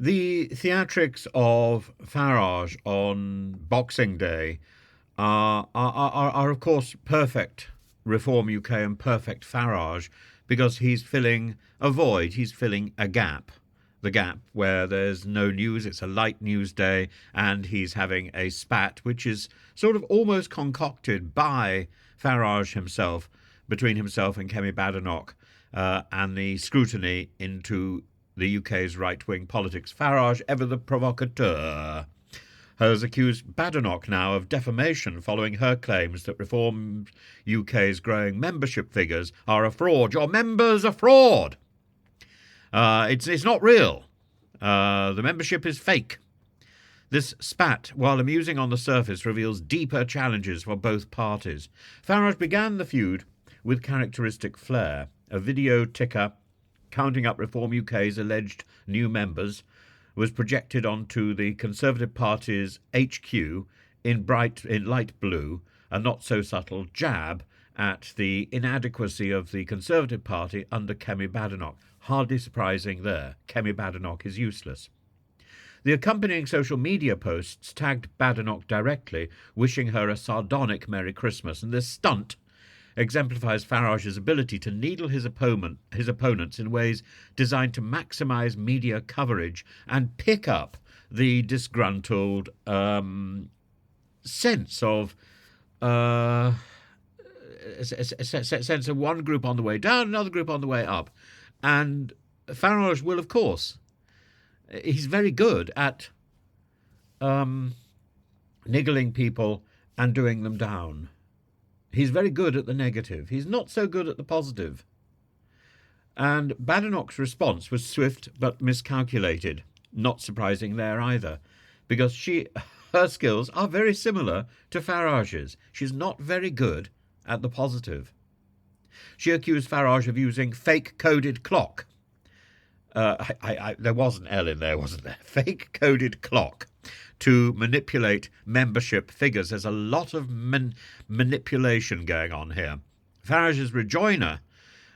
The theatrics of Farage on Boxing Day are of course, perfect Reform UK and perfect Farage because he's filling a void, he's filling a gap. The gap where there's no news, it's a light news day, and he's having a spat, which is sort of almost concocted by Farage himself, between himself and Kemi Badenoch, and the scrutiny into the UK's right-wing politics. Farage, ever the provocateur, has accused Badenoch now of defamation following her claims that Reform UK's growing membership figures are a fraud. Your members are fraud. It's not real. The membership is fake. This spat, while amusing on the surface, reveals deeper challenges for both parties. Farage began the feud with characteristic flair, a video ticker counting up Reform UK's alleged new members was projected onto the Conservative Party's HQ in light blue, a not-so-subtle jab at the inadequacy of the Conservative Party under Kemi Badenoch. Hardly surprising there. Kemi Badenoch is useless. The accompanying social media posts tagged Badenoch directly, wishing her a sardonic Merry Christmas, and this stunt exemplifies Farage's ability to needle his opponents in ways designed to maximise media coverage and pick up the disgruntled sense of one group on the way down, another group on the way up. And Farage will, of course, he's very good at niggling people and doing them down. He's very good at the negative. He's not so good at the positive. And Badenoch's response was swift but miscalculated. Not surprising there either, because her skills are very similar to Farage's. She's not very good at the positive. She accused Farage of using fake-coded clock. There was an L in there, wasn't there? Fake-coded clock to manipulate membership figures. There's a lot of manipulation going on here. Farage's rejoinder,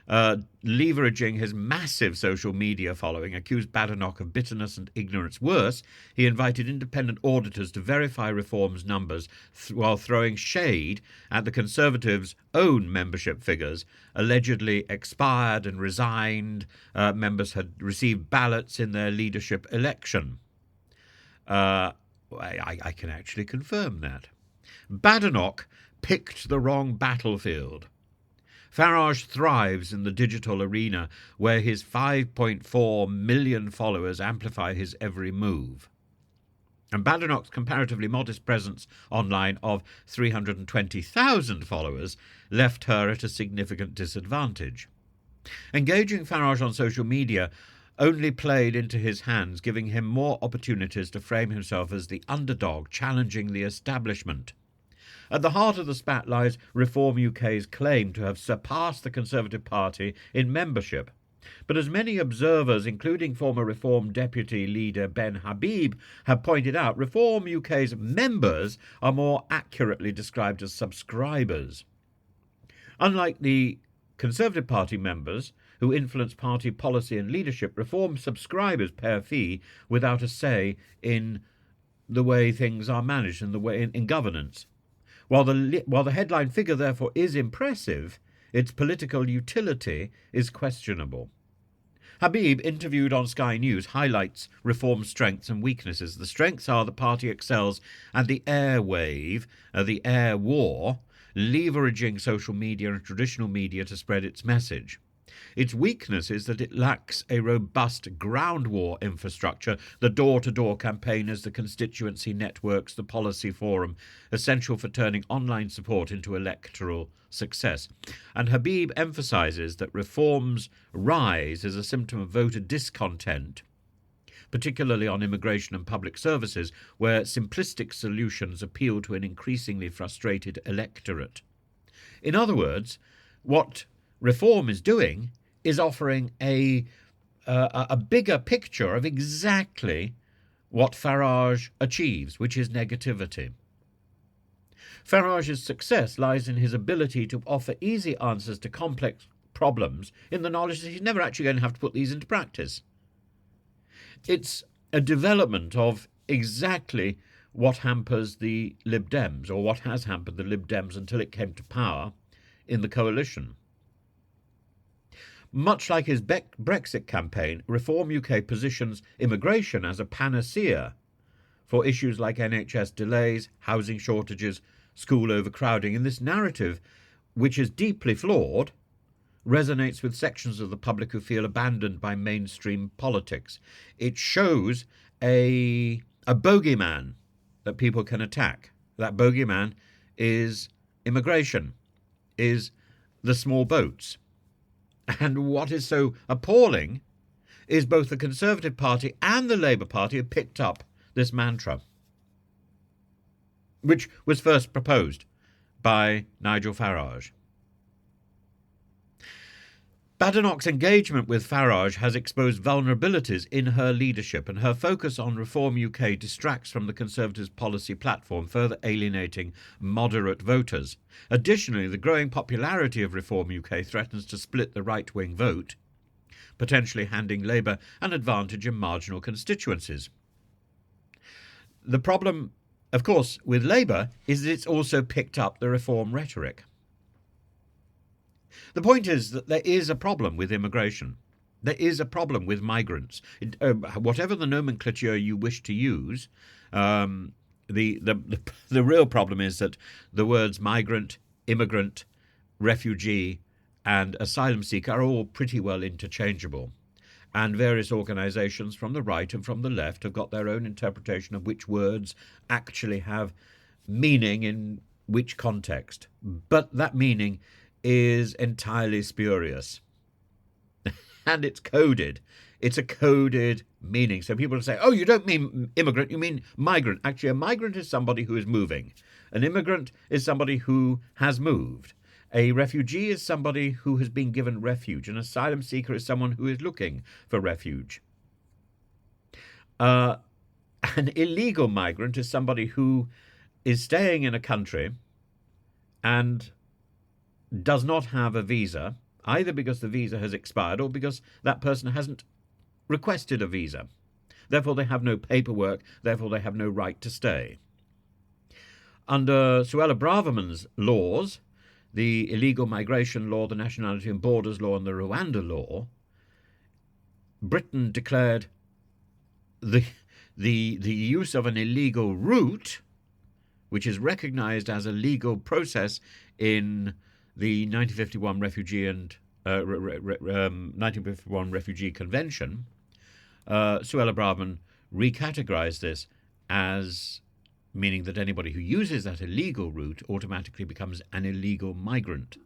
leveraging his massive social media following, accused Badenoch of bitterness and ignorance. Worse, he invited independent auditors to verify Reform's numbers while throwing shade at the Conservatives' own membership figures, allegedly expired and resigned. Members had received ballots in their leadership election. I can actually confirm that. Badenoch picked the wrong battlefield. Farage thrives in the digital arena, where his 5.4 million followers amplify his every move. And Badenoch's comparatively modest presence online of 320,000 followers left her at a significant disadvantage. Engaging Farage on social media only played into his hands, giving him more opportunities to frame himself as the underdog, challenging the establishment. At the heart of the spat lies Reform UK's claim to have surpassed the Conservative Party in membership. But as many observers, including former Reform Deputy Leader Ben Habib, have pointed out, Reform UK's members are more accurately described as subscribers. Unlike the Conservative Party members, who influence party policy and leadership, Reform subscribers pay a fee without a say in the way things are managed and the way in governance. While the headline figure, therefore, is impressive, its political utility is questionable. Habib, interviewed on Sky News, highlights Reform's strengths and weaknesses. The strengths are the party excels at the air war, leveraging social media and traditional media to spread its message. Its weakness is that it lacks a robust ground war infrastructure, the door-to-door campaigners, the constituency networks, the policy forum, essential for turning online support into electoral success. And Habib emphasises that Reform's rise is a symptom of voter discontent, particularly on immigration and public services, where simplistic solutions appeal to an increasingly frustrated electorate. In other words, what Reform is doing is offering a bigger picture of exactly what Farage achieves, which is negativity. Farage's success lies in his ability to offer easy answers to complex problems in the knowledge that he's never actually going to have to put these into practice. It's a development of exactly what hampers the Lib Dems, or what has hampered the Lib Dems until it came to power in the coalition. Much like his Brexit campaign, Reform UK positions immigration as a panacea for issues like NHS delays, housing shortages, school overcrowding. And this narrative, which is deeply flawed, resonates with sections of the public who feel abandoned by mainstream politics. It shows a bogeyman that people can attack. That bogeyman is immigration, is the small boats. And what is so appalling is both the Conservative Party and the Labour Party have picked up this mantra, which was first proposed by Nigel Farage. Badenoch's engagement with Farage has exposed vulnerabilities in her leadership, and her focus on Reform UK distracts from the Conservatives' policy platform, further alienating moderate voters. Additionally, the growing popularity of Reform UK threatens to split the right-wing vote, potentially handing Labour an advantage in marginal constituencies. The problem, of course, with Labour is that it's also picked up the reform rhetoric. The point is that there is a problem with immigration. There is a problem with migrants. Whatever the nomenclature you wish to use, the real problem is that the words migrant, immigrant, refugee, and asylum seeker are all pretty well interchangeable. And various organisations from the right and from the left have got their own interpretation of which words actually have meaning in which context. But that meaning is entirely spurious. And it's coded. It's a coded meaning. So people say, oh, you don't mean immigrant, you mean migrant. Actually, a migrant is somebody who is moving. An immigrant is somebody who has moved. A refugee is somebody who has been given refuge. An asylum seeker is someone who is looking for refuge. An illegal migrant is somebody who is staying in a country and does not have a visa, either because the visa has expired or because that person hasn't requested a visa. Therefore, they have no paperwork. Therefore, they have no right to stay. Under Suella Braverman's laws, the illegal migration law, the nationality and borders law, and the Rwanda law, Britain declared the use of an illegal route, which is recognised as a legal process in the 1951 Refugee Convention. Suella Braverman recategorised this as meaning that anybody who uses that illegal route automatically becomes an illegal migrant.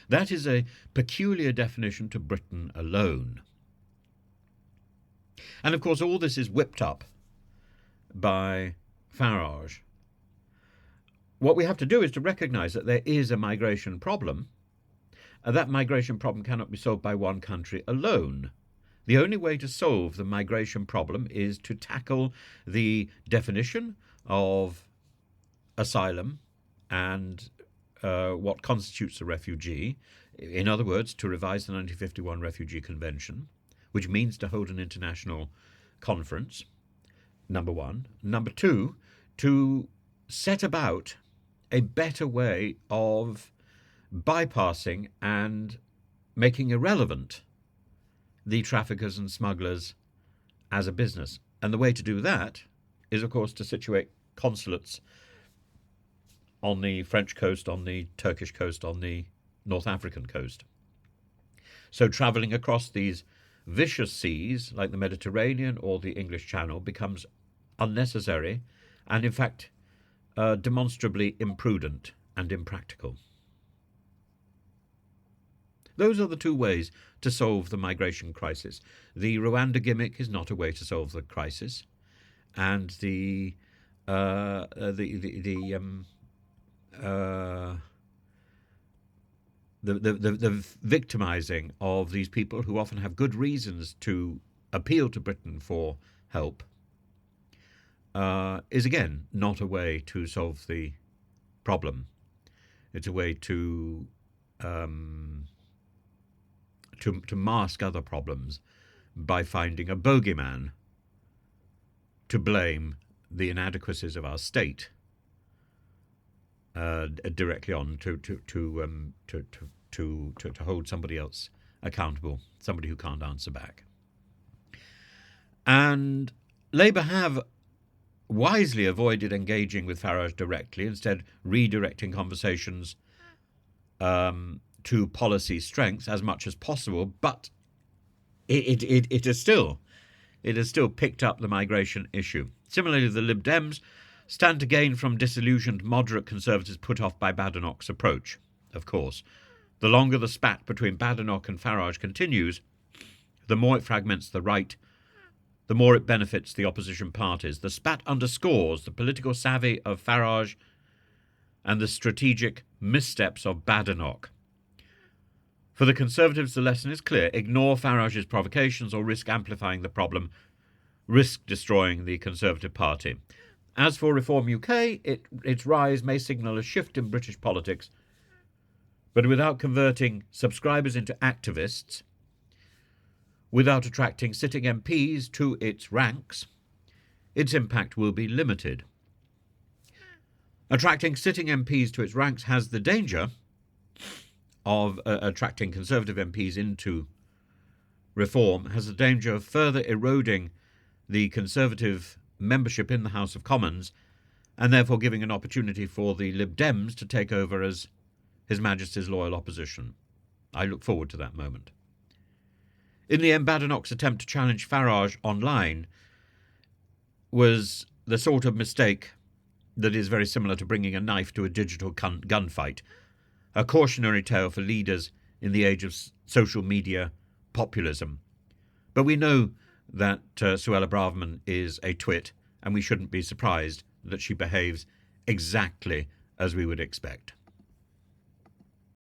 That is a peculiar definition to Britain alone. And of course, all this is whipped up by Farage. What we have to do is to recognise that there is a migration problem. That migration problem cannot be solved by one country alone. The only way to solve the migration problem is to tackle the definition of asylum and what constitutes a refugee. In other words, to revise the 1951 Refugee Convention, which means to hold an international conference, number one. Number two, to set about a better way of bypassing and making irrelevant the traffickers and smugglers as a business. And the way to do that is, of course, to situate consulates on the French coast, on the Turkish coast, on the North African coast. So travelling across these vicious seas like the Mediterranean or the English Channel becomes unnecessary and, in fact, demonstrably imprudent and impractical. Those are the two ways to solve the migration crisis. The Rwanda gimmick is not a way to solve the crisis, and the victimizing of these people who often have good reasons to appeal to Britain for help is again not a way to solve the problem. It's a way to mask other problems by finding a bogeyman to blame the inadequacies of our state directly on to hold somebody else accountable, somebody who can't answer back. And Labour have wisely avoided engaging with Farage directly, instead redirecting conversations to policy strengths as much as possible. But it has still picked up the migration issue. Similarly, the Lib Dems stand to gain from disillusioned moderate Conservatives put off by Badenoch's approach. Of course, the longer the spat between Badenoch and Farage continues, the more it fragments the right, the more it benefits the opposition parties. The spat underscores the political savvy of Farage and the strategic missteps of Badenoch. For the Conservatives, the lesson is clear. Ignore Farage's provocations or risk amplifying the problem, risk destroying the Conservative Party. As for Reform UK, its rise may signal a shift in British politics, but without converting subscribers into activists, without attracting sitting MPs to its ranks, its impact will be limited. Attracting sitting MPs to its ranks has the danger of attracting Conservative MPs into Reform, has the danger of further eroding the Conservative membership in the House of Commons, and therefore giving an opportunity for the Lib Dems to take over as His Majesty's loyal opposition. I look forward to that moment. In the end, Badenoch's attempt to challenge Farage online was the sort of mistake that is very similar to bringing a knife to a digital gunfight, a cautionary tale for leaders in the age of social media populism. But we know that Suella Braverman is a twit, and we shouldn't be surprised that she behaves exactly as we would expect.